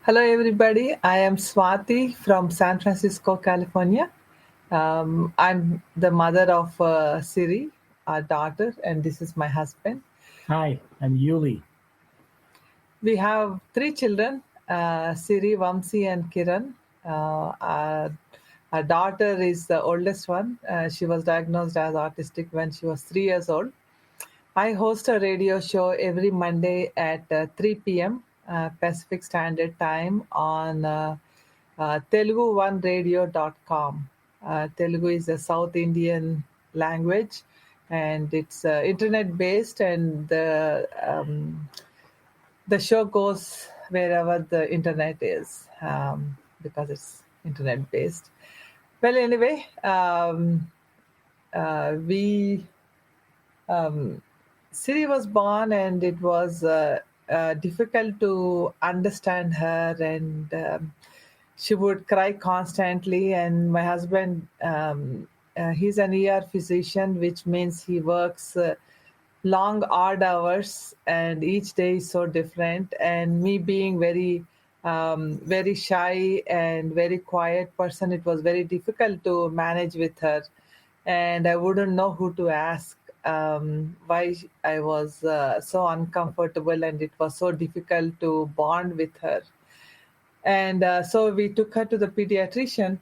Hello, everybody. I am Swathi from San Francisco, California. I'm the mother of Siri, our daughter, and this is my husband. Hi, I'm Yuli. We have three children, Siri, Vamsi, and Kiran. Our daughter is the oldest one. She was diagnosed as autistic when she was 3 years old. I host a radio show every Monday at 3 p.m. Pacific Standard Time on telugu1radio.com. Telugu is a South Indian language, and it's internet based, and the show goes wherever the internet is, because it's internet based. Well, anyway, we Siri was born, and it was difficult to understand her, and she would cry constantly. And my husband, he's an ER physician, which means he works long, odd hours, and each day is so different. And me being very shy and very quiet person, it was very difficult to manage with her, and I wouldn't know who to ask. Why I was so uncomfortable, and it was so difficult to bond with her. And so we took her to the pediatrician.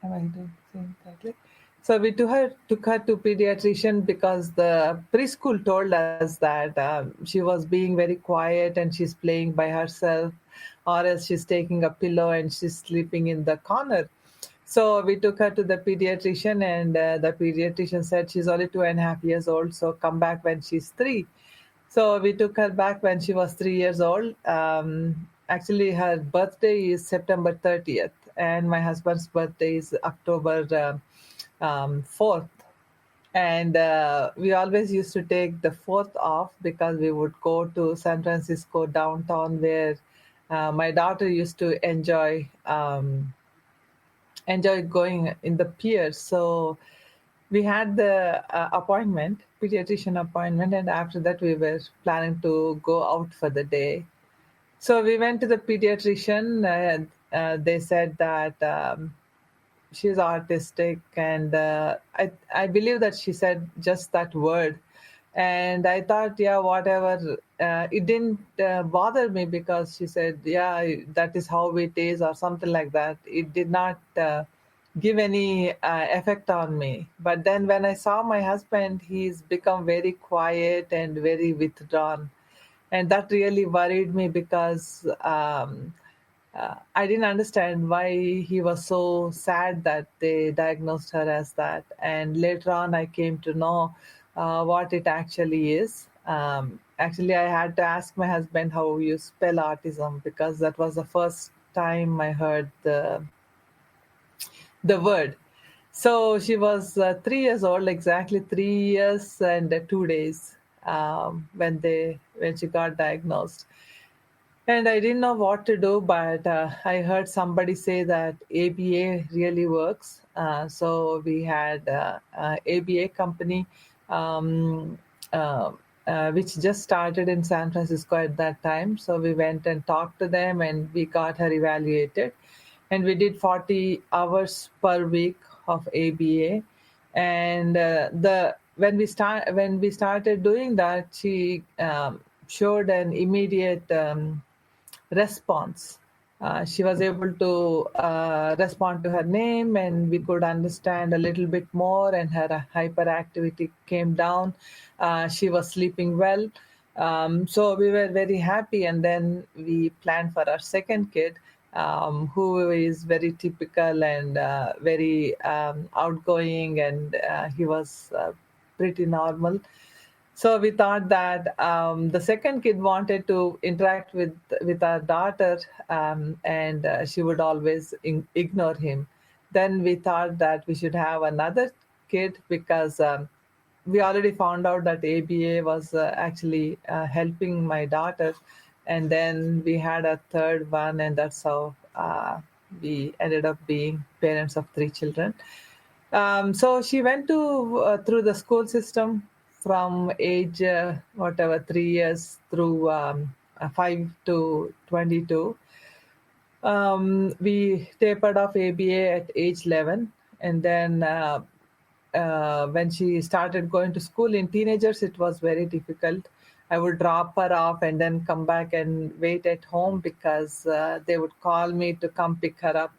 Am I saying correctly? So we took her to pediatrician because the preschool told us that she was being very quiet and she's playing by herself, or else she's taking a pillow and she's sleeping in the corner. So we took her to the pediatrician, and the pediatrician said she's only 2.5 years old, so come back when she's 3. So we took her back when she was 3 years old. Actually, her birthday is September 30th, and my husband's birthday is October 4th. And we always used to take the 4th off because we would go to San Francisco downtown, where my daughter used to enjoy going in the piers. So we had the pediatrician appointment, and after that we were planning to go out for the day. So we went to the pediatrician, and they said that she's autistic, and I believe that she said just that word. And I thought, yeah, whatever. It didn't bother me because she said, yeah, that is how it is, or something like that. It did not give any effect on me. But then when I saw my husband, he's become very quiet and very withdrawn. And that really worried me because I didn't understand why he was so sad that they diagnosed her as that. And later on, I came to know what it actually is. Actually, I had to ask my husband how you spell autism, because that was the first time I heard the word. So she was 3 years old, exactly 3 years and 2 days, when she got diagnosed. And I didn't know what to do, but I heard somebody say that ABA really works. So we had ABA company, um, uh, which just started in San Francisco at that time. So we went and talked to them, and we got her evaluated. And we did 40 hours per week of ABA. And the when we started doing that, she showed an immediate response. She was able to respond to her name, and we could understand a little bit more, and her hyperactivity came down. She was sleeping well. So we were very happy, and then we planned for our second kid, who is very typical and very outgoing, and he was pretty normal. So we thought that the second kid wanted to interact with our daughter, and she would always ignore him. Then we thought that we should have another kid, because we already found out that ABA was actually helping my daughter. And then we had a third one, and that's how we ended up being parents of three children. So she went to through the school system from age whatever 3 years through 5 to 22. We tapered off ABA at age 11, and then when she started going to school in teenagers, it was very difficult. I would drop her off and then come back and wait at home because they would call me to come pick her up.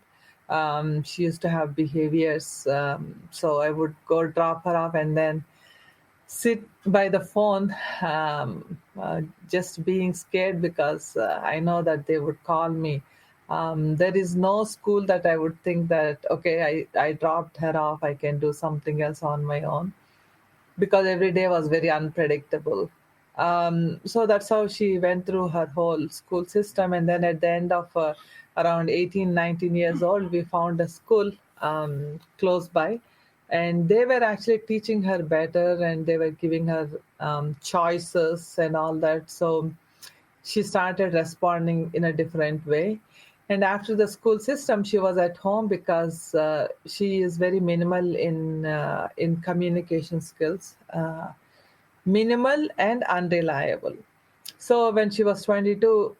She used to have behaviors, so I would go drop her off and then sit by the phone, just being scared because I know that they would call me. There is no school that I would think that, okay, I dropped her off, I can do something else on my own, because every day was very unpredictable. So that's how she went through her whole school system. And then at the end of around 18, 19 years old, we found a school close by. And they were actually teaching her better, and they were giving her choices and all that. So she started responding in a different way. And after the school system, she was at home because she is very minimal in communication skills, minimal and unreliable. So when she was 22,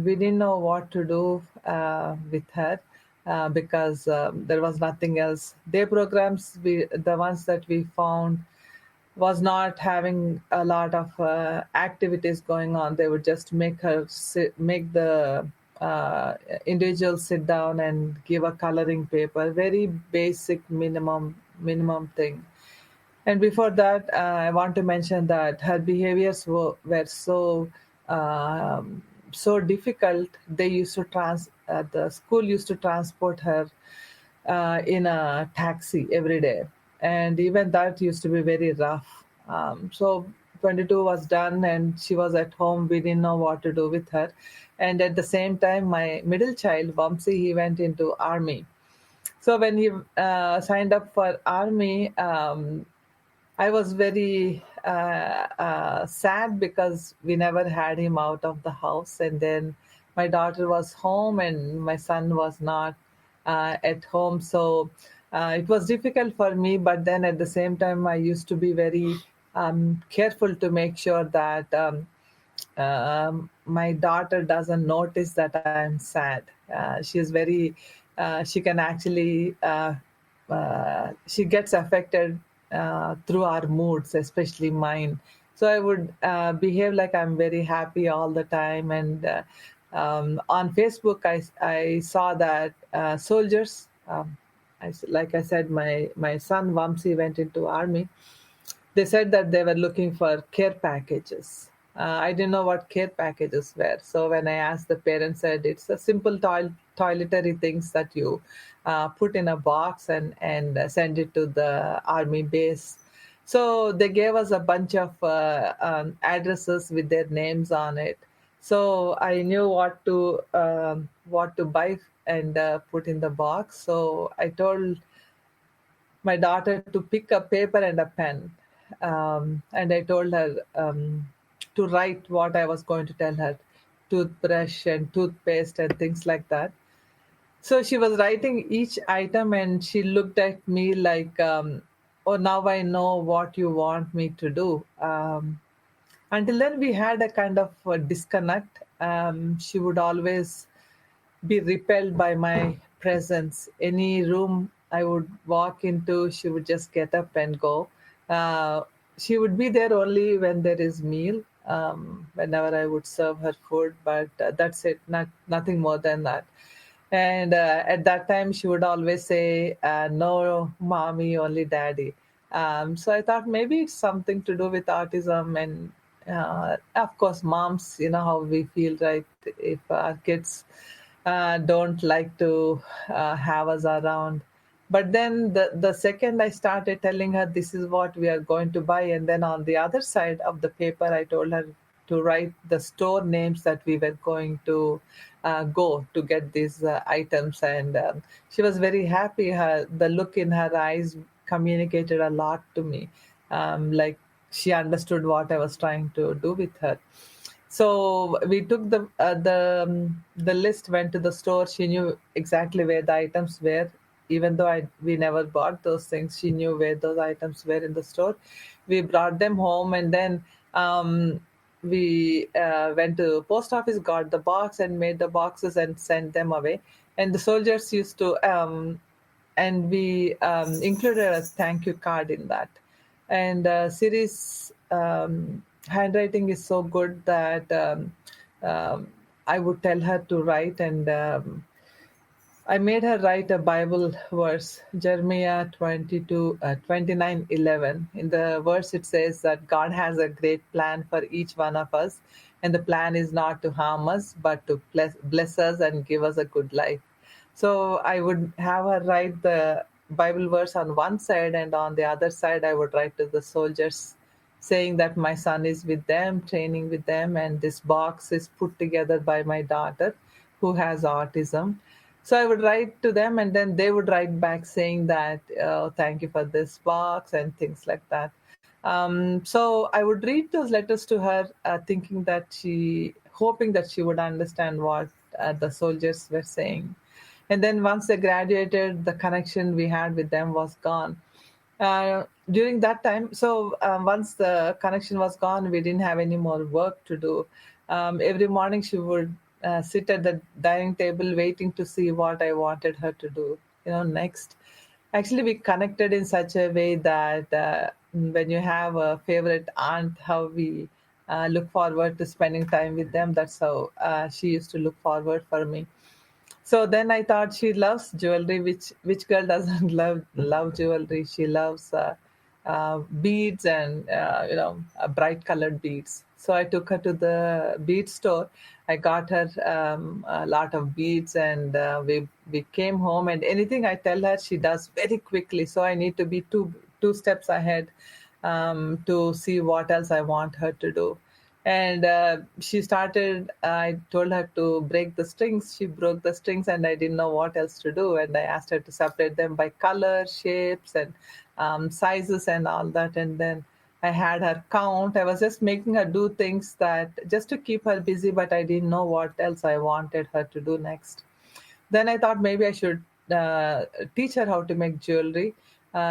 we didn't know what to do with her because there was nothing else. Day programs, the ones that we found, was not having a lot of activities going on. They would just make the uh, individual sit down and give a coloring paper, very basic minimum thing. And before that, I want to mention that her behaviors were so difficult. The school used to transport her in a taxi every day, and even that used to be very rough. So 22 was done, and she was at home. We didn't know what to do with her, and at the same time, my middle child Vamsi, he went into army. So when he signed up for army, I was very sad because we never had him out of the house. And then my daughter was home and my son was not at home. So it was difficult for me. But then at the same time, I used to be very careful to make sure that my daughter doesn't notice that I'm sad. She is very, she can actually, she gets affected through our moods, especially mine. So I would behave like I'm very happy all the time. And on Facebook, I saw that soldiers, like I said, my son Vamsi went into army. They said that they were looking for care packages. I didn't know what care packages were. So when I asked, the parents said it's a simple toiletry things that you put in a box and send it to the army base. So they gave us a bunch of addresses with their names on it. So I knew what to buy and put in the box. So I told my daughter to pick a paper and a pen. And I told her to write what I was going to tell her, toothbrush and toothpaste and things like that. So she was writing each item and she looked at me like, oh, now I know what you want me to do. Until then, we had a kind of disconnect. She would always be repelled by my presence. Any room I would walk into, she would just get up and go. Uh, she would be there only when there is meal, whenever I would serve her food, but that's it, nothing more than that. And at that time, she would always say, no, mommy, only daddy. So I thought maybe it's something to do with autism. And of course, moms, you know how we feel, right? If our kids don't like to have us around. But then the second I started telling her this is what we are going to buy, and then on the other side of the paper, I told her to write the store names that we were going to go to get these items. And she was very happy. The look in her eyes communicated a lot to me. Like she understood what I was trying to do with her. So we took the list, went to the store. She knew exactly where the items were, even though we never bought those things. She knew where those items were in the store. We brought them home, and then we went to post office, got the box, and made the boxes and sent them away. And the soldiers used to, and we included a thank you card in that. And Siri's handwriting is so good that I would tell her to write, and I made her write a Bible verse, Jeremiah 29:11. In the verse, it says that God has a great plan for each one of us, and the plan is not to harm us, but to bless us and give us a good life. So I would have her write the Bible verse on one side, and on the other side, I would write to the soldiers saying that my son is with them, training with them, and this box is put together by my daughter who has autism. So I would write to them, and then they would write back saying that, thank you for this box and things like that. So I would read those letters to her, hoping that she would understand what the soldiers were saying. And then once they graduated, the connection we had with them was gone. During that time, so once the connection was gone, we didn't have any more work to do. Every morning she would sit at the dining table waiting to see what I wanted her to do, next. Actually, we connected in such a way that when you have a favorite aunt, how we look forward to spending time with them, that's how she used to look forward for me. So then I thought she loves jewelry. Which girl doesn't love jewelry? She loves beads and bright colored beads. So I took her to the bead store. I got her a lot of beads, and we came home. And anything I tell her, she does very quickly. So I need to be two steps ahead to see what else I want her to do. And she started, I told her to break the strings. She broke the strings, and I didn't know what else to do. And I asked her to separate them by color, shapes, and sizes and all that. And then I had her count. I was just making her do things that just to keep her busy, but I didn't know what else I wanted her to do next. Then I thought maybe I should teach her how to make jewelry,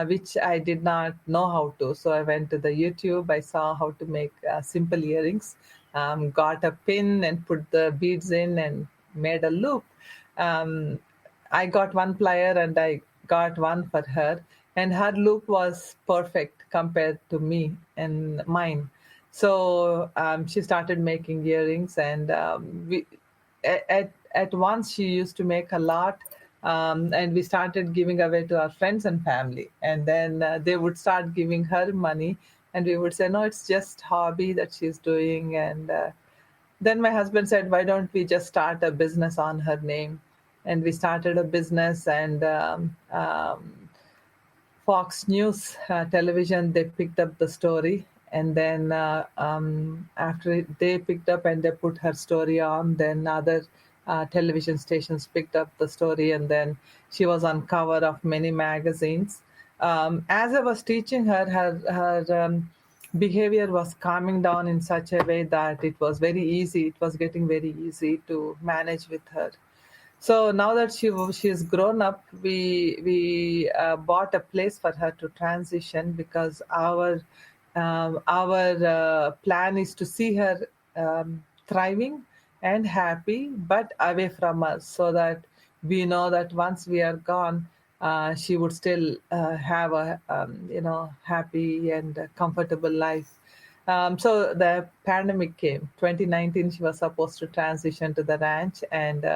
which I did not know how to. So I went to the YouTube. I saw how to make simple earrings, got a pin and put the beads in and made a loop. I got one plier and I got one for her, and her loop was perfect compared to me and mine. So she started making earrings, and at once she used to make a lot, and we started giving away to our friends and family, and then they would start giving her money, and we would say, no, it's just hobby that she's doing. And then my husband said, why don't we just start a business on her name? And we started a business, and Fox News television, they picked up the story. And then after they picked up and they put her story on, then other television stations picked up the story, and then she was on cover of many magazines. As I was teaching her, her behavior was calming down in such a way that it was very easy. It was getting very easy to manage with her. So now that she's grown up, we bought a place for her to transition, because our plan is to see her thriving and happy, but away from us, so that we know that once we are gone, she would still have a happy and comfortable life. So the pandemic came. 2019, she was supposed to transition to the ranch, and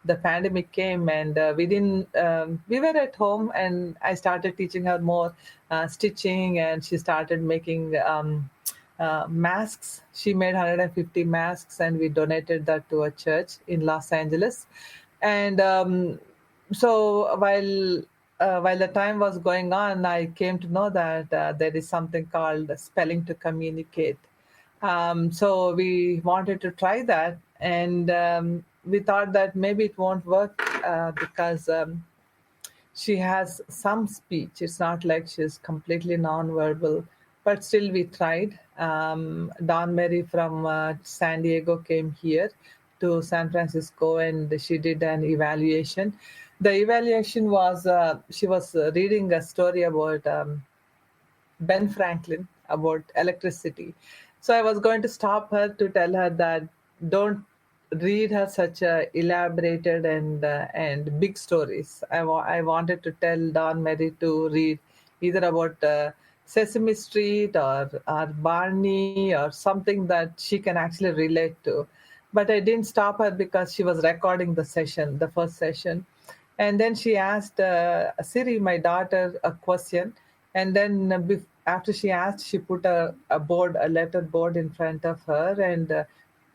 the pandemic came, and we didn't. We were at home, and I started teaching her more stitching, and she started making masks. She made 150 masks, and we donated that to a church in Los Angeles. And so while the time was going on, I came to know that there is something called spelling to communicate. So we wanted to try that, and we thought that maybe it won't work because she has some speech. It's not like she's completely nonverbal, but still we tried. Dawn Mary from San Diego came here to San Francisco, and she did an evaluation. The evaluation was, she was reading a story about Ben Franklin, about electricity. So I was going to stop her to tell her that don't read her such elaborated and big stories. I wanted to tell Dawn Mary to read either about Sesame Street or Barney or something that she can actually relate to. But I didn't stop her because she was recording the session, the first session. And then she asked Siri, my daughter, a question. And then after she asked, she put a letter board in front of her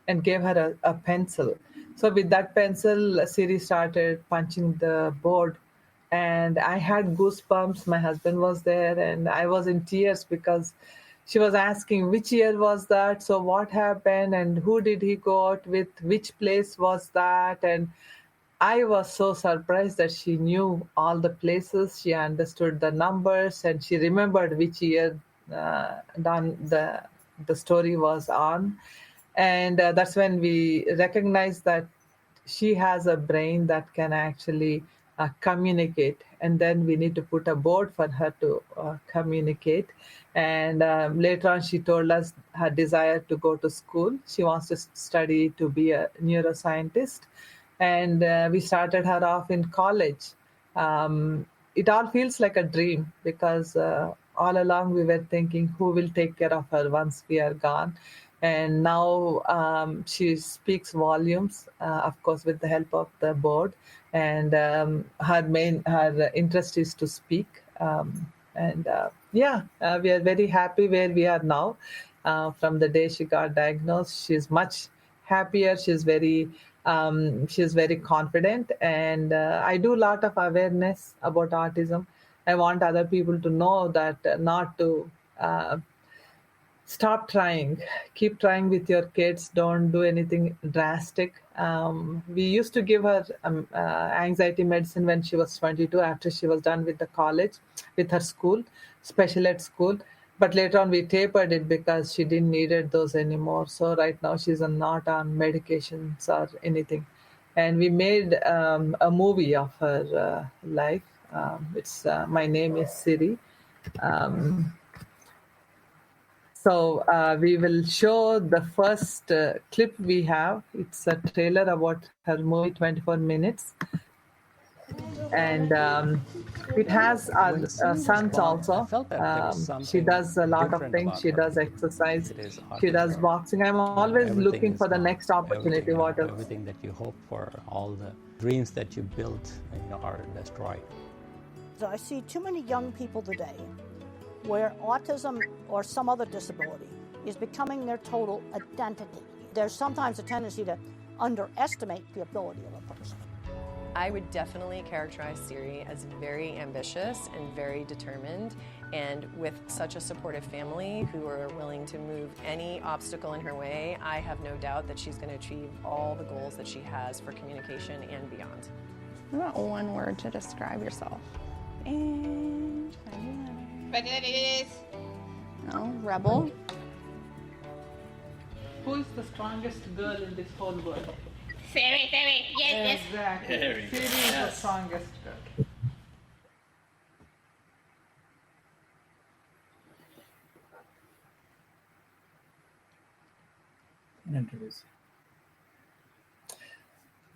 and gave her a pencil. So with that pencil, Siri started punching the board, and I had goosebumps. My husband was there, and I was in tears because she was asking which year was that, so what happened, and who did he go out with, which place was that, and I was so surprised that she knew all the places, she understood the numbers, and she remembered which year the story was on. And that's when we recognized that she has a brain that can actually communicate. And then we need to put a board for her to communicate. And later on, she told us her desire to go to school. She wants to study to be a neuroscientist. And we started her off in college. It all feels like a dream because all along we were thinking who will take care of her once we are gone. And now she speaks volumes, of course, with the help of the board. And her interest is to speak. We are very happy where we are now. From the day she got diagnosed, she's much happier. She's very confident, and I do a lot of awareness about autism. I want other people to know that not to stop trying, keep trying with your kids, don't do anything drastic. We used to give her anxiety medicine when she was 22 after she was done with the college, with her school, special ed school. But later on we tapered it because she didn't needed those anymore. So right now she's not on medications or anything. And we made a movie of her life. It's My Name is Siri. So we will show the first clip we have. It's a trailer about her movie, 24 minutes. And it has our sons also. She does a lot of things. She does exercise. She does boxing. I'm always looking for the next opportunity. Everything that you hope for, all the dreams that you built, are destroyed. I see too many young people today where autism or some other disability is becoming their total identity. There's sometimes a tendency to underestimate the ability of a person. I would definitely characterize Siri as very ambitious and very determined, and with such a supportive family who are willing to move any obstacle in her way, I have no doubt that she's going to achieve all the goals that she has for communication and beyond. What about one word to describe yourself? And no, rebel. Who is the strongest girl in this whole world? Siri, yes, Exactly. Siri is the strongest girl. Introduce.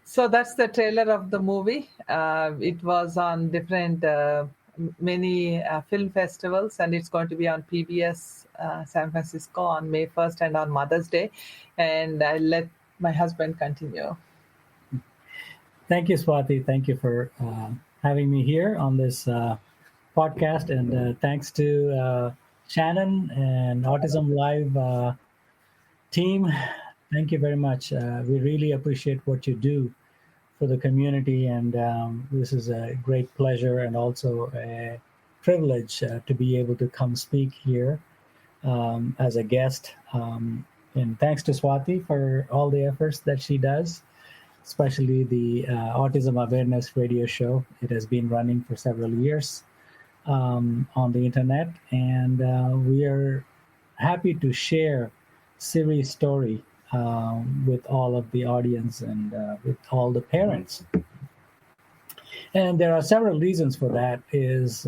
So that's the trailer of the movie. It was on different many film festivals, and it's going to be on PBS San Francisco on May 1st and on Mother's Day. And I'll let my husband continue. Thank you, Swathi. Thank you for having me here on this podcast. And thanks to Shannon and Autism Live team. Thank you very much. We really appreciate what you do for the community. And this is a great pleasure and also a privilege to be able to come speak here as a guest. And thanks to Swathi for all the efforts that she does, especially the Autism Awareness Radio Show. It has been running for several years on the internet. And we are happy to share Siri's story with all of the audience and with all the parents. And there are several reasons for that, is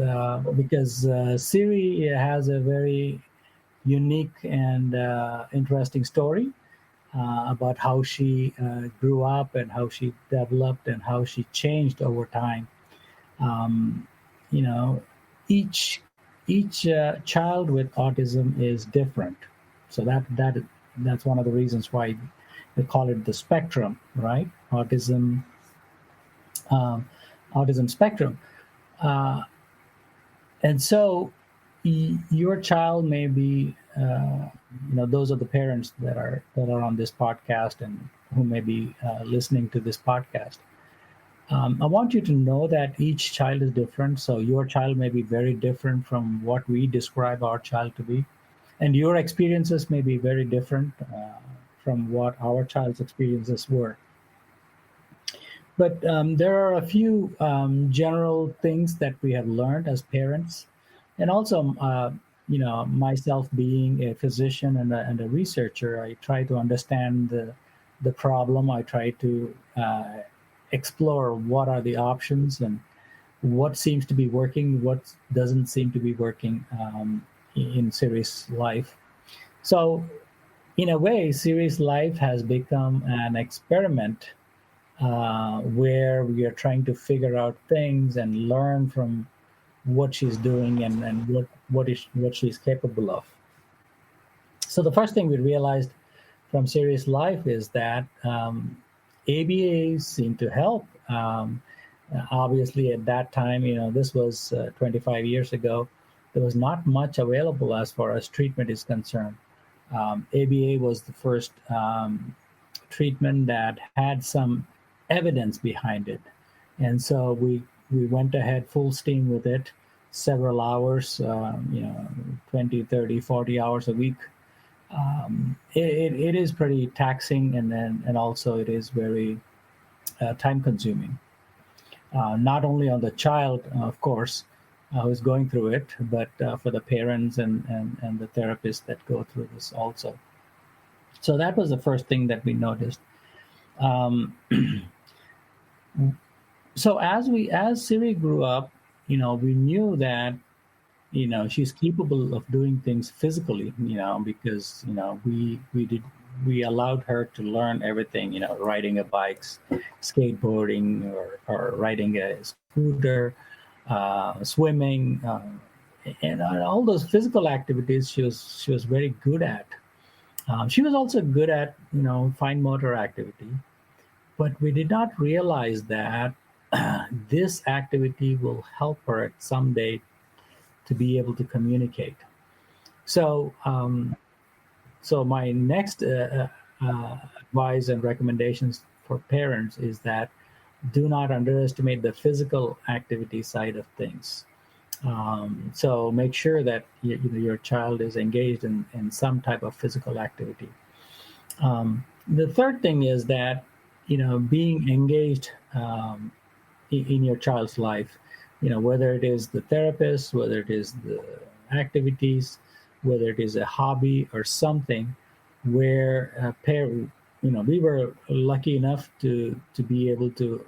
because Siri has a very unique and interesting story about how she grew up and how she developed and how she changed over time. Um, you know, each child with autism is different, so that's one of the reasons why they call it the spectrum, right? Um, autism spectrum. Uh, and so your child may be, those are the parents that are on this podcast and who may be listening to this podcast. I want you to know that each child is different. So your child may be very different from what we describe our child to be, and your experiences may be very different from what our child's experiences were. But there are a few general things that we have learned as parents, and also, myself being a physician and a researcher, I try to understand the problem. I try to explore what are the options and what seems to be working, what doesn't seem to be working in Siri's life. So, in a way, Siri's life has become an experiment where we are trying to figure out things and learn from what she's doing and what she's capable of. So the first thing we realized from Siri's life is that ABAs seem to help. Obviously, at that time, this was 25 years ago, there was not much available as far as treatment is concerned. ABA was the first treatment that had some evidence behind it. And so we went ahead full steam with it, several hours, 20, 30, 40 hours a week. It is pretty taxing, and also it is very time consuming. Not only on the child, of course, who's going through it, but for the parents and the therapists that go through this also. So that was the first thing that we noticed. So as Siri grew up, we knew that, she's capable of doing things physically, because, we allowed her to learn everything, riding a bike, skateboarding, or riding a scooter, swimming, and all those physical activities she was very good at. She was also good at, fine motor activity, but we did not realize that this activity will help her someday to be able to communicate. So, so my next advice and recommendations for parents is that do not underestimate the physical activity side of things. So make sure that your child is engaged in some type of physical activity. The third thing is that being engaged in your child's life, whether it is the therapist, whether it is the activities, whether it is a hobby or something, where we were lucky enough to be able to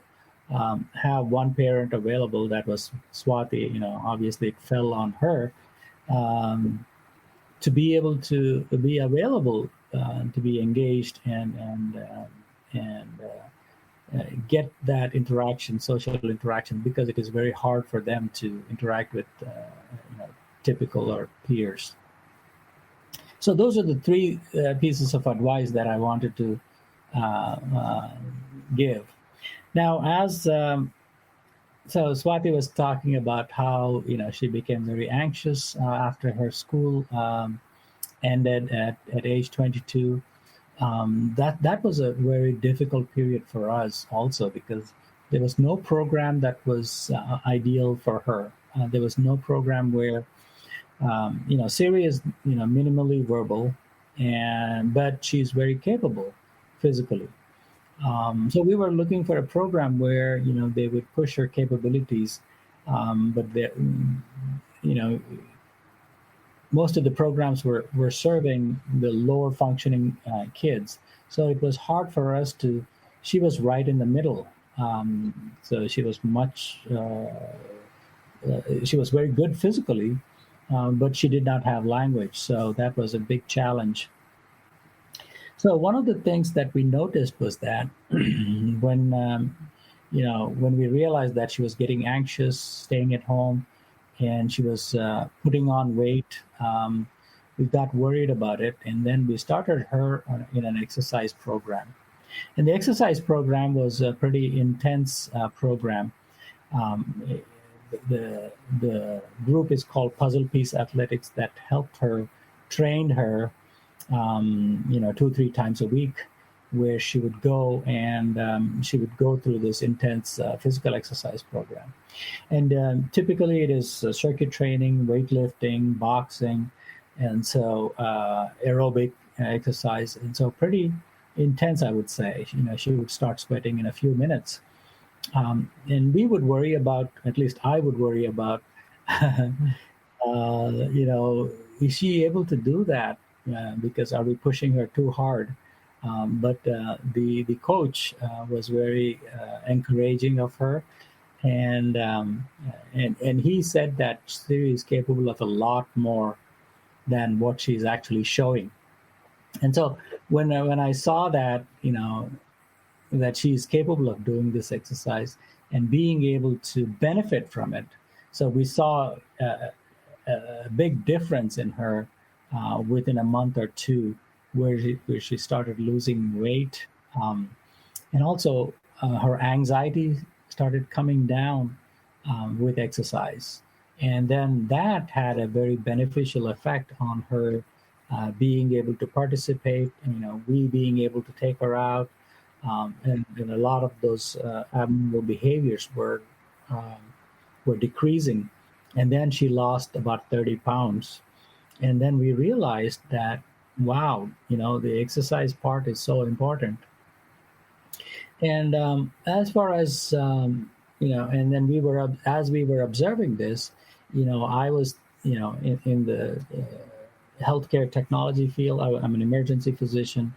have one parent available. That was Swathi. Obviously it fell on her to be able to be available, to be engaged and get that interaction, social interaction, because it is very hard for them to interact with typical or peers. So those are the three pieces of advice that I wanted to give. Now, as so Swathi was talking about how she became very anxious after her school ended at age 22. That was a very difficult period for us also, because there was no program that was ideal for her. There was no program where Siri is minimally verbal, but she's very capable physically. So we were looking for a program where they would push her capabilities, but most of the programs were serving the lower functioning kids. So it was hard for us to. She was right in the middle. So she was she was very good physically, but she did not have language, so that was a big challenge. So one of the things that we noticed was that when when we realized that she was getting anxious, staying at home, and she was putting on weight, we got worried about it, and then we started her in an exercise program. And the exercise program was a pretty intense program. Um, the group is called Puzzle Piece Athletics that helped her, trained her, 2-3 times a week, where she would go and she would go through this intense physical exercise program. And typically it is circuit training, weightlifting, boxing, and so aerobic exercise. And so pretty intense, I would say. She would start sweating in a few minutes. And we would worry about, at least I would worry about, is she able to do that? Because are we pushing her too hard? But the coach was very encouraging of her, and he said that Siri is capable of a lot more than what she's actually showing. And so when I saw that, that she's capable of doing this exercise and being able to benefit from it, so we saw a big difference in her within a month or two, where she started losing weight, and also her anxiety started coming down with exercise. And then that had a very beneficial effect on her being able to participate, we being able to take her out, and a lot of those abnormal behaviors were decreasing. And then she lost about 30 pounds. And then we realized that, wow, the exercise part is so important. And as far as, and then as we were observing this, I was, in the healthcare technology field. I'm an emergency physician.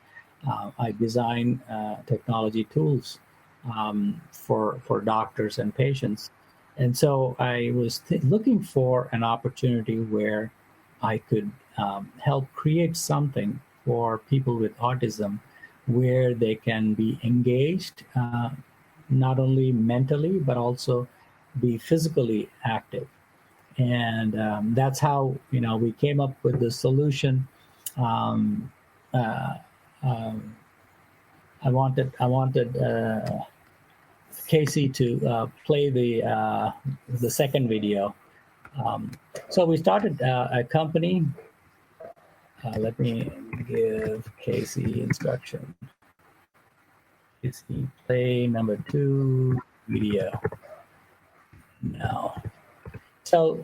I design technology tools for doctors and patients. And so I was looking for an opportunity where I could help create something for people with autism where they can be engaged, not only mentally, but also be physically active. And that's how, we came up with the solution. I wanted Casey to play the second video. So we started a company. Let me give Casey instruction. Casey, play number 2 video now. So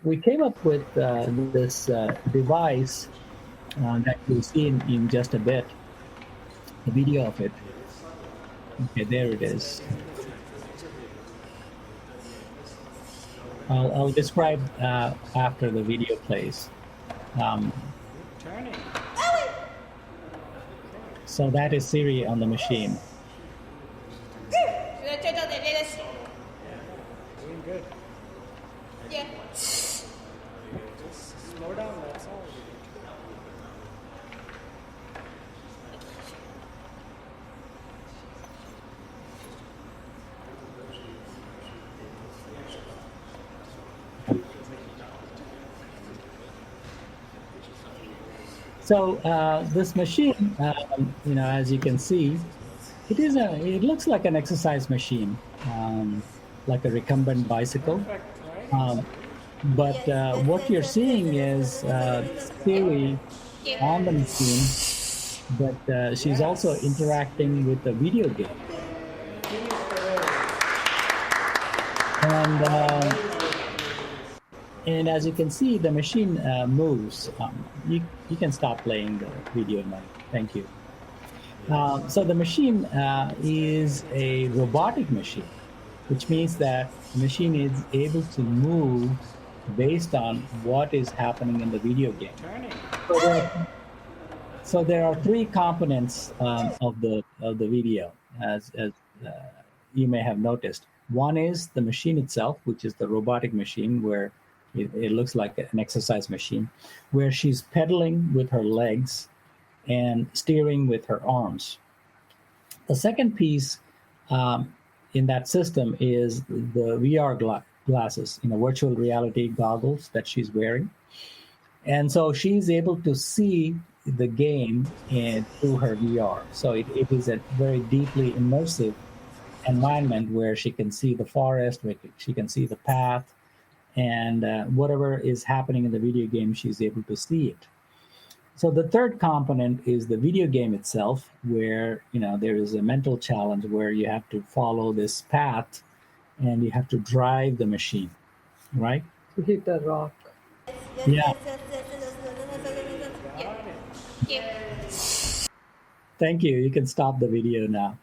we came up with this device that you'll see in just a bit, the video of it. Okay, there it is. I'll describe after the video plays. So that is Siri on the machine. Doing good. Yeah. Just slow down, that's all. So this machine, as you can see, it looks like an exercise machine, like a recumbent bicycle. But what you're seeing is Siri on the machine, but she's also interacting with the video game. And as you can see, the machine moves. You can stop playing the video now. Thank you. So the machine is a robotic machine, which means that the machine is able to move based on what is happening in the video game. So there are 3 components of the video, as you may have noticed. One is the machine itself, which is the robotic machine where It looks like an exercise machine where she's pedaling with her legs and steering with her arms. The second piece in that system is the VR glasses, virtual reality goggles that she's wearing. And so she's able to see the game through her VR. So it is a very deeply immersive environment where she can see the forest, where she can see the path, and whatever is happening in the video game, she's able to see it. So the third component is the video game itself, where there is a mental challenge where you have to follow this path and you have to drive the machine, right? To hit a rock. Yeah. Thank you. You can stop the video now.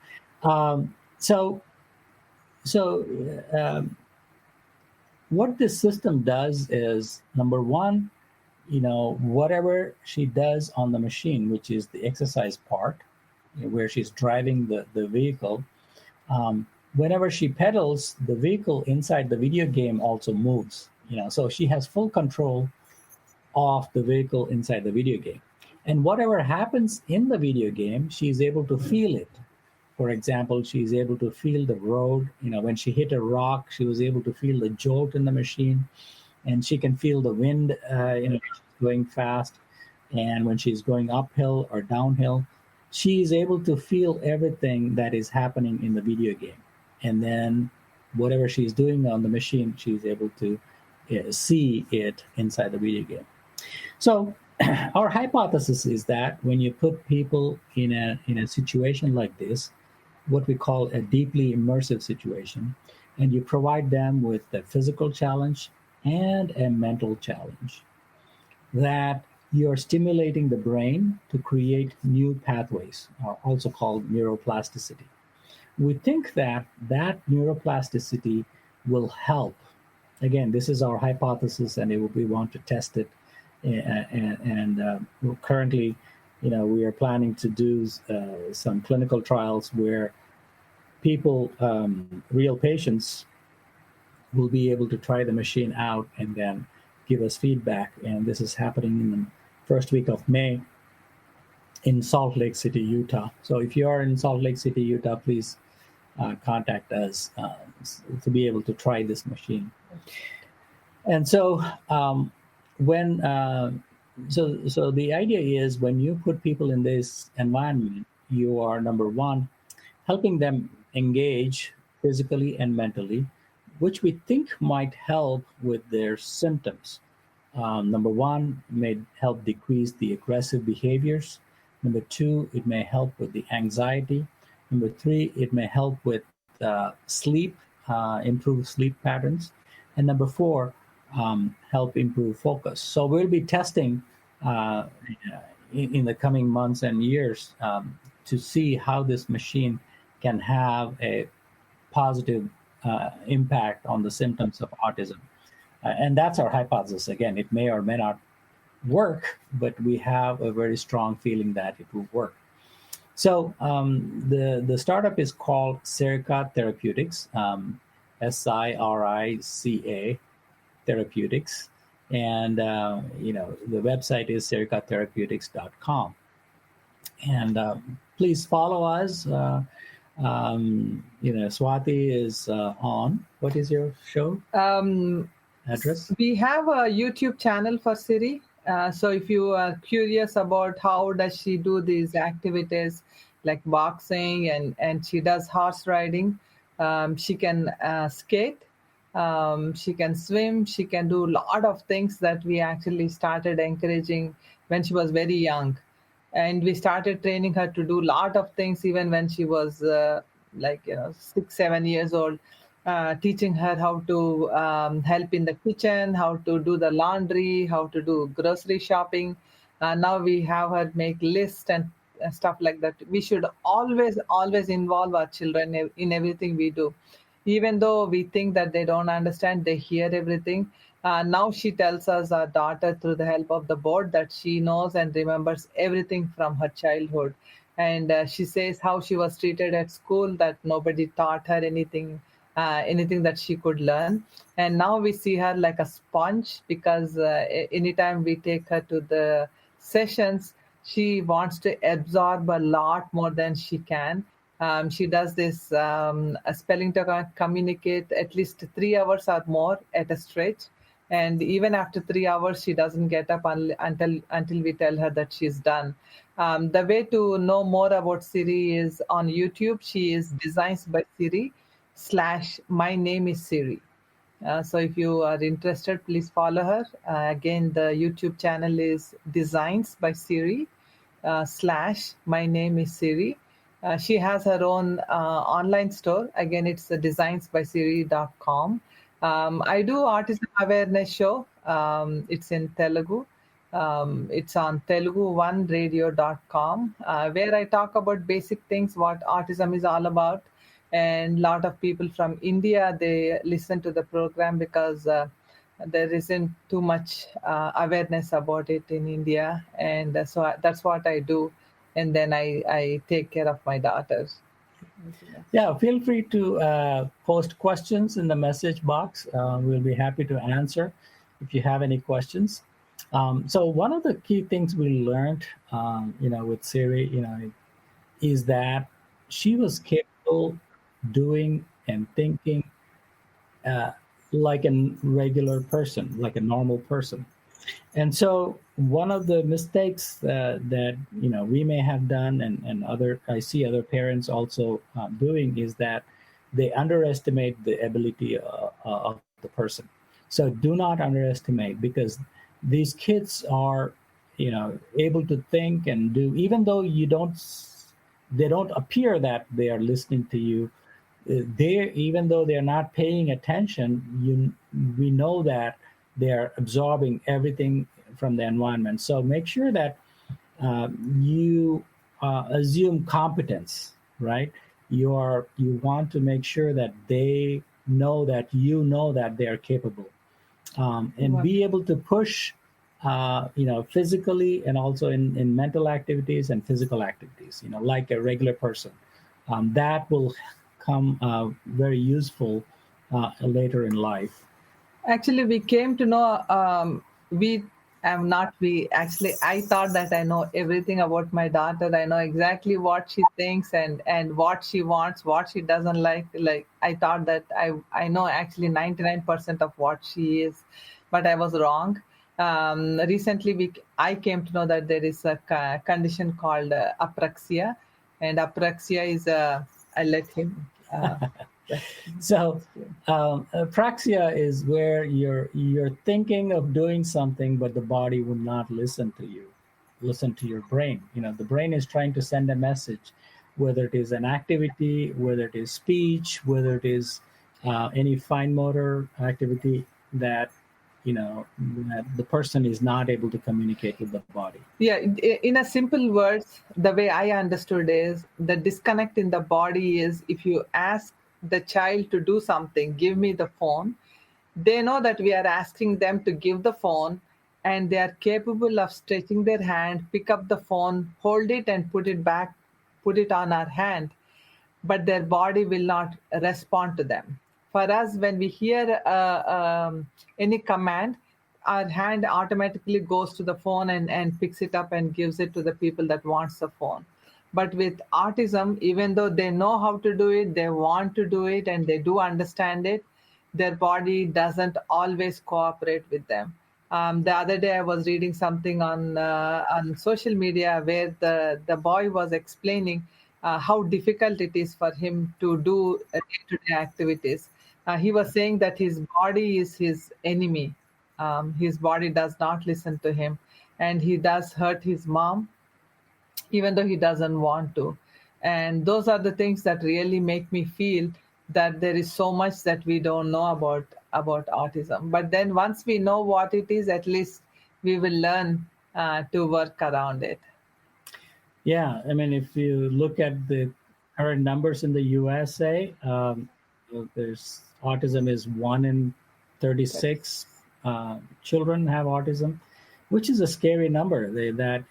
What this system does is, number one, whatever she does on the machine, which is the exercise part, where she's driving the vehicle, whenever she pedals, the vehicle inside the video game also moves. So she has full control of the vehicle inside the video game. And whatever happens in the video game, she's able to feel it. For example, she's able to feel the road. When she hit a rock, she was able to feel the jolt in the machine. And she can feel the wind, going fast. And when she's going uphill or downhill, she's able to feel everything that is happening in the video game. And then whatever she's doing on the machine, she's able to see it inside the video game. So our hypothesis is that when you put people in a situation like this, what we call a deeply immersive situation, and you provide them with a physical challenge and a mental challenge, that you're stimulating the brain to create new pathways, also called neuroplasticity. We think that neuroplasticity will help. Again, this is our hypothesis, and we want to test it. And currently, we are planning to do some clinical trials where people, real patients, will be able to try the machine out and then give us feedback. And this is happening in the first week of May in Salt Lake City, Utah. So if you are in Salt Lake City, Utah, please contact us to be able to try this machine. And so so the idea is, when you put people in this environment, you are, number one, helping them engage physically and mentally, which we think might help with their symptoms. Number one, may help decrease the aggressive behaviors. Number two, it may help with the anxiety. Number three, it may help with sleep, improve sleep patterns. And number four, help improve focus. So we'll be testing in the coming months and years to see how this machine can have a positive impact on the symptoms of autism. And that's our hypothesis. Again, it may or may not work, but we have a very strong feeling that it will work. So the startup is called Serica Therapeutics, SIRICA Therapeutics. And, the website is sericatherapeutics.com. And please follow us. Swathi is on. What is your show address? We have a YouTube channel for Siri. So if you are curious about how does she do these activities like boxing and she does horse riding, she can skate, she can swim, she can do a lot of things that we actually started encouraging when she was very young. And we started training her to do a lot of things even when she was 6-7 years old, teaching her how to help in the kitchen, how to do the laundry, how to do grocery shopping. Now we have her make lists and stuff like that. We should always involve our children in everything we do. Even though we think that they don't understand, they hear everything. Now she tells us, our daughter, through the help of the board, that she knows and remembers everything from her childhood. And she says how she was treated at school, that nobody taught her anything anything that she could learn. And now we see her like a sponge, because anytime we take her to the sessions, she wants to absorb a lot more than she can. She does this spelling to communicate at least 3 hours or more at a stretch. And even after 3 hours, she doesn't get up until we tell her that she's done. The way to know more about Siri is on YouTube. She is Designs by Siri / My Name is Siri. So if you are interested, please follow her. Again, the YouTube channel is Designs by Siri / My Name is Siri. She has her own online store. Again, it's designsbysiri.com. I do autism awareness show. It's in Telugu. It's on telugu1radio.com, where I talk about basic things, what autism is all about. And a lot of people from India, they listen to the program because there isn't too much awareness about it in India. And so that's what I do. And then I take care of my daughters. Yeah, feel free to post questions in the message box. We'll be happy to answer if you have any questions. So one of the key things we learned, with Siri, is that she was capable doing and thinking like a regular person, like a normal person. And so one of the mistakes that we may have done, and I see other parents also doing, is that they underestimate the ability of the person. So do not underestimate, because these kids are able to think and do, even though they don't appear that they are listening to you. Even though they're not paying attention, we know that they're absorbing everything from the environment. So make sure that you assume competence, right? You want to make sure that they know that they are capable, and be able to push, physically, and also in mental activities and physical activities, like a regular person. That will come very useful later in life. Actually, we came to know, I thought that I know everything about my daughter. I know exactly what she thinks and what she wants, what she doesn't like. Like, I thought that I know actually 99% of what she is, but I was wrong. Recently, I came to know that there is a condition called apraxia, and apraxia is I let him. So apraxia is where you're thinking of doing something, but the body will not listen to your brain. The brain is trying to send a message, whether it is an activity, whether it is speech, whether it is any fine motor activity that that the person is not able to communicate with the body. Yeah, in a simple words, the way I understood is the disconnect in the body is, if you ask the child to do something, give me the phone, they know that we are asking them to give the phone, and they are capable of stretching their hand, pick up the phone, hold it and put it back, put it on our hand, but their body will not respond to them. For us, when we hear any command, our hand automatically goes to the phone and picks it up and gives it to the people that wants the phone. But with autism, even though they know how to do it, they want to do it, and they do understand it, their body doesn't always cooperate with them. The other day, I was reading something on social media where the boy was explaining how difficult it is for him to do day-to-day activities. He was saying that his body is his enemy. His body does not listen to him, and he does hurt his mom, even though he doesn't want to. And those are the things that really make me feel that there is so much that we don't know about autism. But then once we know what it is, at least we will learn to work around it. Yeah, I mean, if you look at the current numbers in the USA, there's autism is 1 in 36 children have autism, which is a scary number.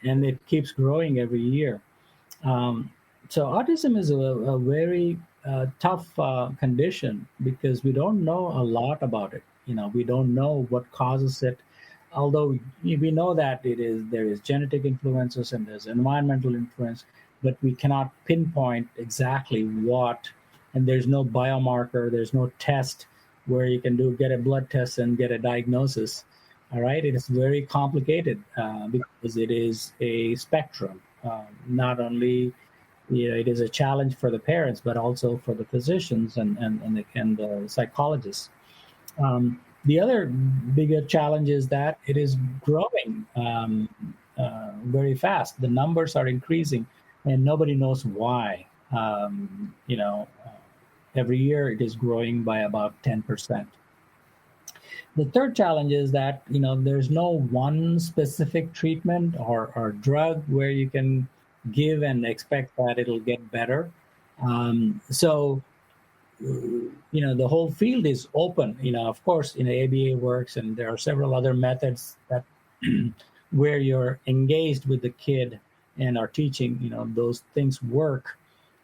And it keeps growing every year. So autism is a very tough condition because we don't know a lot about it. We don't know what causes it. Although we know that there is genetic influences and there's environmental influence, but we cannot pinpoint exactly what. And there's no biomarker, there's no test where you can get a blood test and get a diagnosis. All right, it is very complicated because it is a spectrum. Not only it is a challenge for the parents, but also for the physicians and the psychologists. The other bigger challenge is that it is growing very fast. The numbers are increasing, and nobody knows why. Every year it is growing by about 10%. The third challenge is that there's no one specific treatment or drug where you can give and expect that it'll get better. So the whole field is open. Of course, ABA works, and there are several other methods that where you're engaged with the kid and are teaching. Those things work,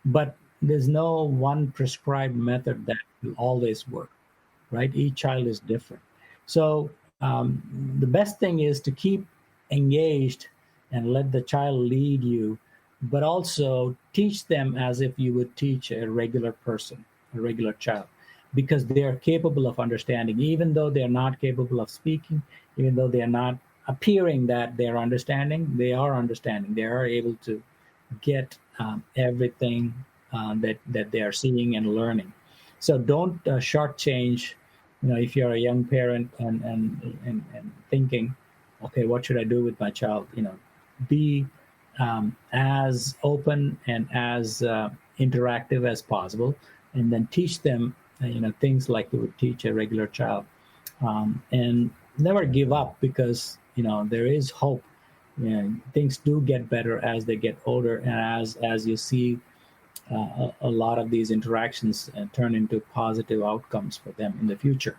but there's no one prescribed method that will always work, right? Each child is different. So the best thing is to keep engaged and let the child lead you, but also teach them as if you would teach a regular person, a regular child, because they are capable of understanding, even though they're not capable of speaking, even though they are not appearing that they're understanding, they are understanding. They are able to get everything that they are seeing and learning. So don't shortchange, if you're a young parent and thinking, okay, what should I do with my child? Be as open and as interactive as possible, and then teach them, things like you would teach a regular child, and never give up, because there is hope. Things do get better as they get older, and as you see a lot of these interactions turn into positive outcomes for them in the future.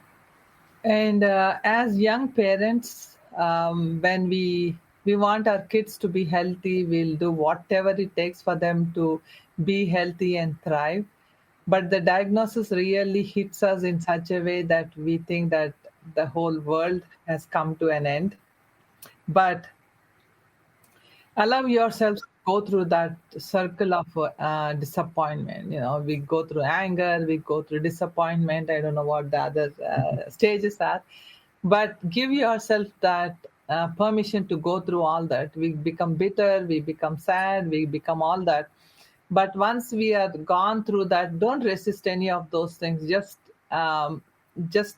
And as young parents, when we want our kids to be healthy, we'll do whatever it takes for them to be healthy and thrive. But the diagnosis really hits us in such a way that we think that the whole world has come to an end. But allow yourselves to go through that circle of disappointment. We go through anger, we go through disappointment. I don't know what the other stages are, but give yourself that permission to go through all that. We become bitter, we become sad, we become all that. But once we are gone through that, don't resist any of those things. Just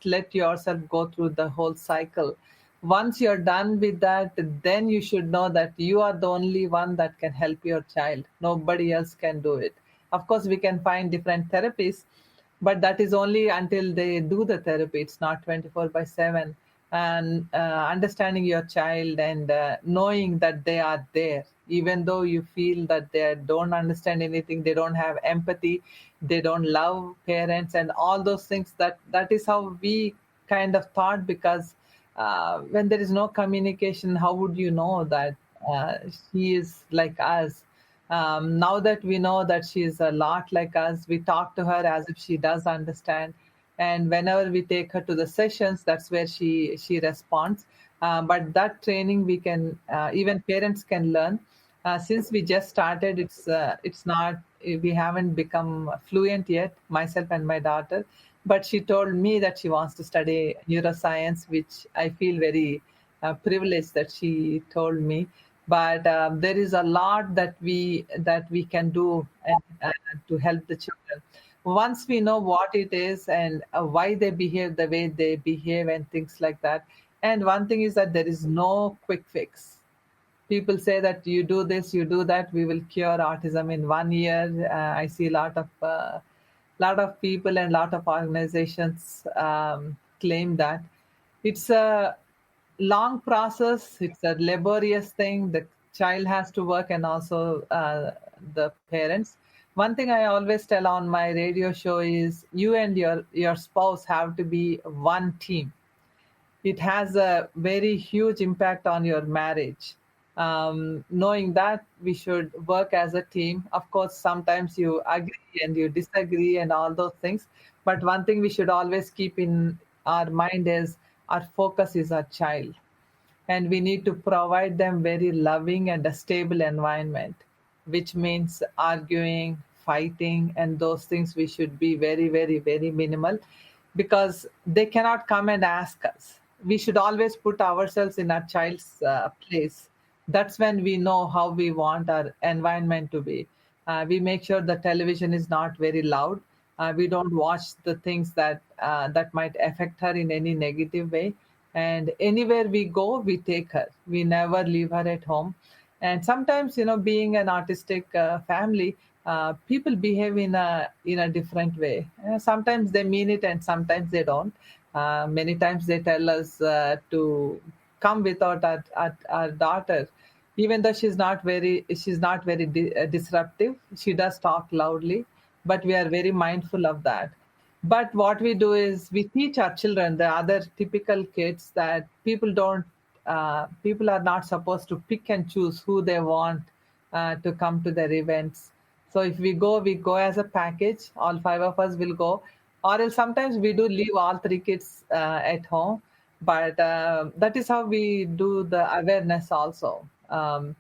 let yourself go through the whole cycle. Once you're done with that, then you should know that you are the only one that can help your child. Nobody else can do it. Of course, we can find different therapies, but that is only until they do the therapy. It's not 24/7. And understanding your child and knowing that they are there, even though you feel that they don't understand anything, they don't have empathy, they don't love parents and all those things. That is how we kind of thought, because when there is no communication, how would you know that she is like us? Now that we know that she is a lot like us, we talk to her as if she does understand. And whenever we take her to the sessions, that's where she responds. But that training we can, even parents can learn. Since we just started, it's not, we haven't become fluent yet, myself and my daughter. But she told me that she wants to study neuroscience, which I feel very privileged that she told me. But there is a lot that we can do to help the children. Once we know what it is and why they behave the way they behave and things like that. And one thing is that there is no quick fix. People say that you do this, you do that, we will cure autism in 1 year. I see a lot of people and a lot of organizations claim that. It's a long process. It's a laborious thing. The child has to work, and also the parents. One thing I always tell on my radio show is you and your spouse have to be one team. It has a very huge impact on your marriage. Knowing that we should work as a team. Of course, sometimes you agree and you disagree and all those things. But one thing we should always keep in our mind is our focus is our child, and we need to provide them very loving and a stable environment, which means arguing, fighting, and those things we should be very, very, very minimal, because they cannot come and ask us. We should always put ourselves in our child's place. That's when we know how we want our environment to be. We make sure the television is not very loud. We don't watch the things that might affect her in any negative way. And anywhere we go, we take her. We never leave her at home. And sometimes, being an autistic family, people behave in a different way. Sometimes they mean it, and sometimes they don't. Many times they tell us to come without our daughter, even though she's not very disruptive. She does talk loudly, but we are very mindful of that. But what we do is we teach our children, the other typical kids, that people are not supposed to pick and choose who they want to come to their events. So if we go as a package. All five of us will go, or else sometimes we do leave all three kids at home. But that is how we do the awareness also.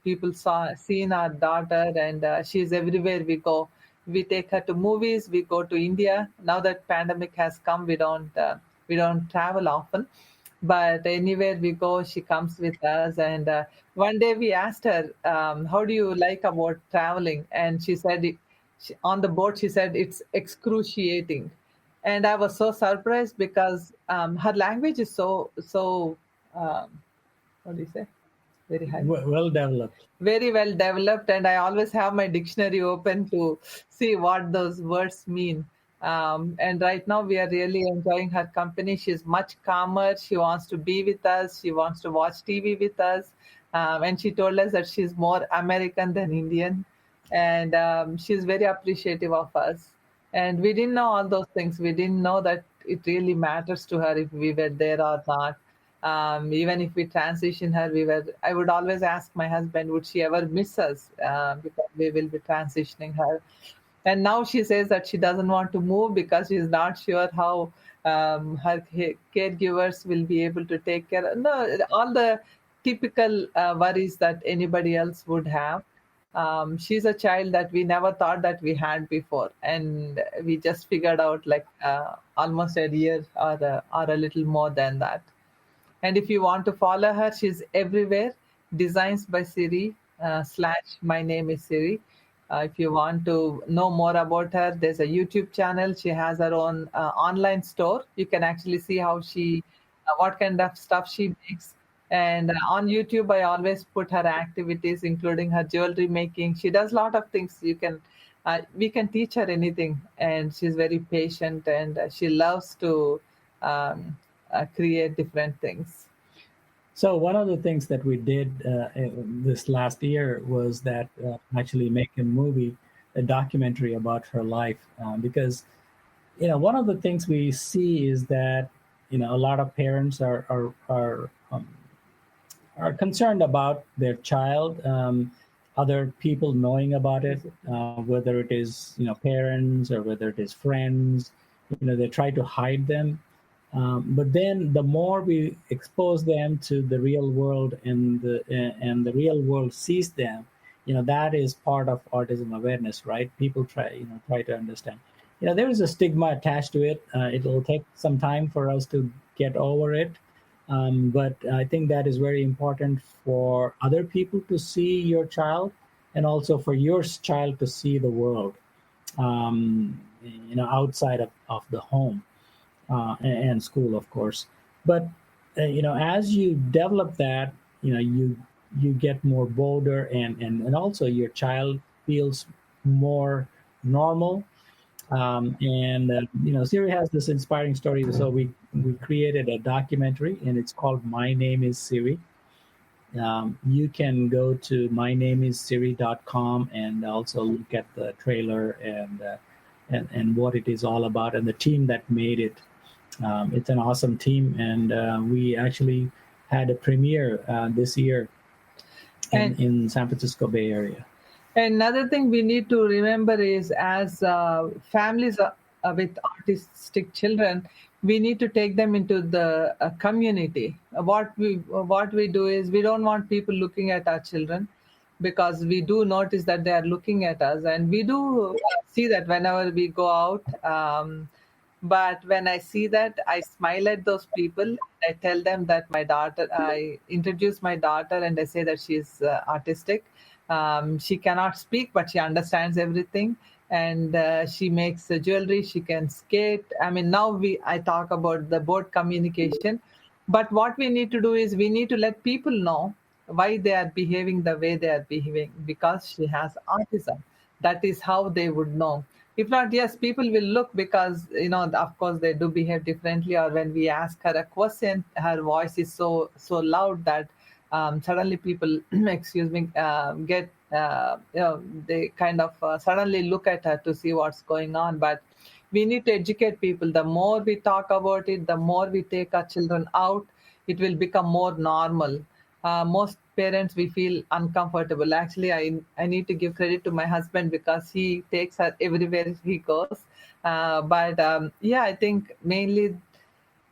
People seen our daughter, and she's everywhere we go. We take her to movies. We go to India. Now that pandemic has come, we don't travel often, but anywhere we go, she comes with us. And one day we asked her, how do you like about traveling? And she said, on the board, she said, it's excruciating. And I was so surprised, because her language is so what do you say? Very high. Well developed. Very well developed, and I always have my dictionary open to see what those words mean. And right now we are really enjoying her company. She's much calmer. She wants to be with us. She wants to watch TV with us. And she told us that she's more American than Indian. And she's very appreciative of us. And we didn't know all those things. We didn't know that it really matters to her if we were there or not. Even if we transition her, I would always ask my husband, would she ever miss us? Because we will be transitioning her. And now she says that she doesn't want to move because she's not sure how her caregivers will be able to take care. No, all the typical worries that anybody else would have. She's a child that we never thought that we had before, and we just figured out like almost a year or a little more than that. And if you want to follow her, she's everywhere. Designs by Siri / my name is Siri. If you want to know more about her, there's a YouTube channel. She has her own online store. You can actually see what kind of stuff she makes. And on YouTube, I always put her activities, including her jewelry making. She does a lot of things. We can teach her anything, and she's very patient, and she loves to create different things. So one of the things that we did this last year was that actually make a documentary about her life, because one of the things we see is that a lot of parents are concerned about their child, other people knowing about it, whether it is parents or whether it is friends. They try to hide them. But then the more we expose them to the real world, and the real world sees them, that is part of autism awareness, right? People try to understand. There is a stigma attached to it. It'll take some time for us to get over it. But I think that is very important for other people to see your child, and also for your child to see the world, outside of the home. And school, of course. But as you develop that, you get more bolder, and also your child feels more normal. Siri has this inspiring story. So we created a documentary, and it's called My Name is Siri. You can go to mynameissiri.com and also look at the trailer and what it is all about, and the team that made it. It's an awesome team, and we actually had a premiere this year. in San Francisco Bay Area. Another thing we need to remember is, as families with autistic children, we need to take them into the community. What we do is, we don't want people looking at our children, because we do notice that they are looking at us, and we do see that whenever we go out. But when I see that, I smile at those people. I tell them that I introduce my daughter, and I say that she's autistic. She cannot speak, but she understands everything. And she makes jewelry. She can skate. I mean, now I talk about the board communication. But what we need to do is, we need to let people know why they are behaving the way they are behaving, because she has autism. That is how they would know. If not, yes, people will look, because, of course, they do behave differently. Or when we ask her a question, her voice is so loud that suddenly people, excuse me, get, they kind of suddenly look at her to see what's going on. But we need to educate people. The more we talk about it, the more we take our children out, it will become more normal. Most parents, we feel uncomfortable. Actually, I need to give credit to my husband, because he takes her everywhere he goes. But yeah, I think mainly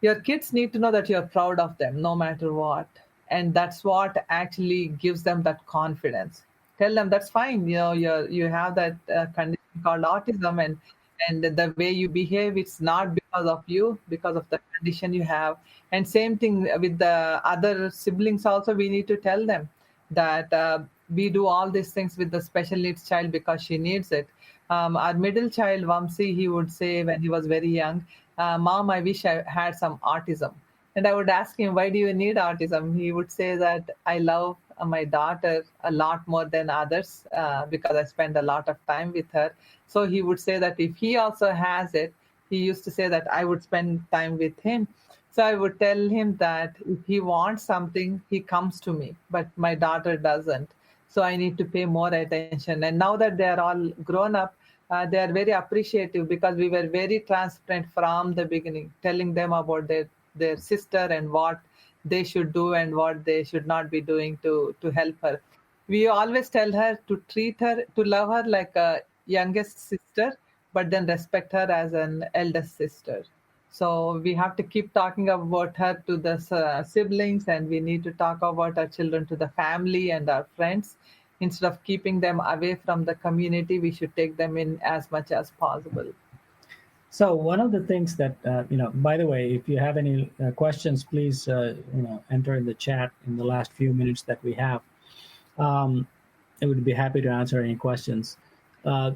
your kids need to know that you're proud of them no matter what. And that's what actually gives them that confidence. Tell them that's fine. You have that condition called autism, and the way you behave, it's not because of you, because of the condition you have. And same thing with the other siblings also. We need to tell them that we do all these things with the special needs child because she needs it. Our middle child, Vamsi, he would say when he was very young, Mom, I wish I had some autism. And I would ask him, why do you need autism? He would say that I love my daughter a lot more than others, because I spend a lot of time with her. So he would say that if he also has it, he used to say that I would spend time with him. So I would tell him that if he wants something, he comes to me, but my daughter doesn't. So I need to pay more attention. And now that they are all grown up, they are very appreciative, because we were very transparent from the beginning, telling them about their sister and what they should do and what they should not be doing to help her. We always tell her to treat her, to love her like a youngest sister, but then respect her as an eldest sister. So we have to keep talking about her to the siblings, and we need to talk about our children to the family and our friends. Instead of keeping them away from the community, we should take them in as much as possible. So one of the things that, by the way, if you have any questions, please, enter in the chat in the last few minutes that we have. I would be happy to answer any questions.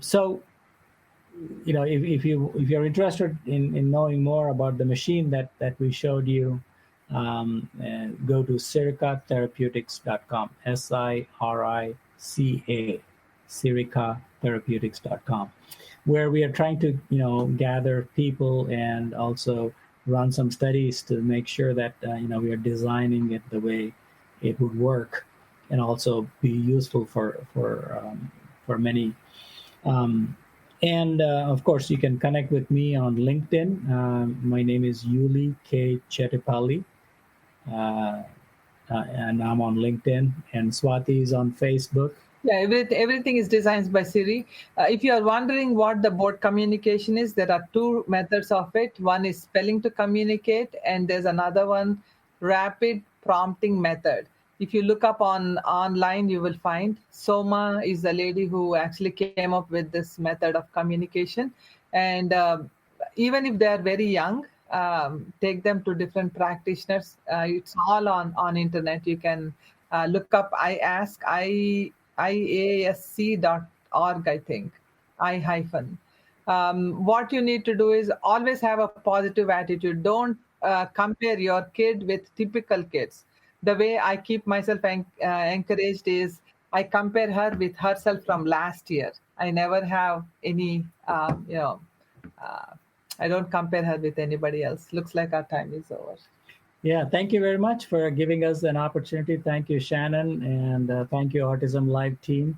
So, if you're interested in knowing more about the machine that we showed you, go to siricatherapeutics.com, SIRICA, siricatherapeutics.com, where we are trying to gather people and also run some studies to make sure that we are designing it the way it would work and also be useful for many. And of course, you can connect with me on LinkedIn. My name is Yuli K. Chettipalli, and I'm on LinkedIn. And Swathi is on Facebook. Yeah, everything is designed by Siri. If you are wondering what the board communication is, there are two methods of it. One is spelling to communicate, and there's another one, rapid prompting method. If you look up online, you will find Soma is the lady who actually came up with this method of communication. And even if they are very young, take them to different practitioners. It's all on internet. You can look up iasc.org, I think, I-. What you need to do is always have a positive attitude. Don't compare your kid with typical kids. The way I keep myself encouraged is I compare her with herself from last year. I never have any, I don't compare her with anybody else. Looks like our time is over. Yeah, thank you very much for giving us an opportunity. Thank you, Shannon, and thank you, Autism Live team,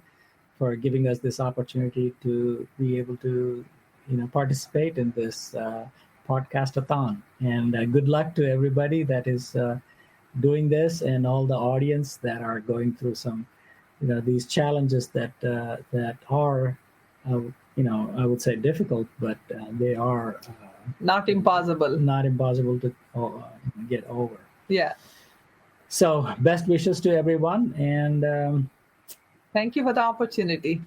for giving us this opportunity to be able to, participate in this podcast-a-thon. And good luck to everybody that is doing this, and all the audience that are going through some these challenges that are, I would say difficult, but they are Not impossible. not impossible to get over. Yeah. So best wishes to everyone, and Thank you for the opportunity.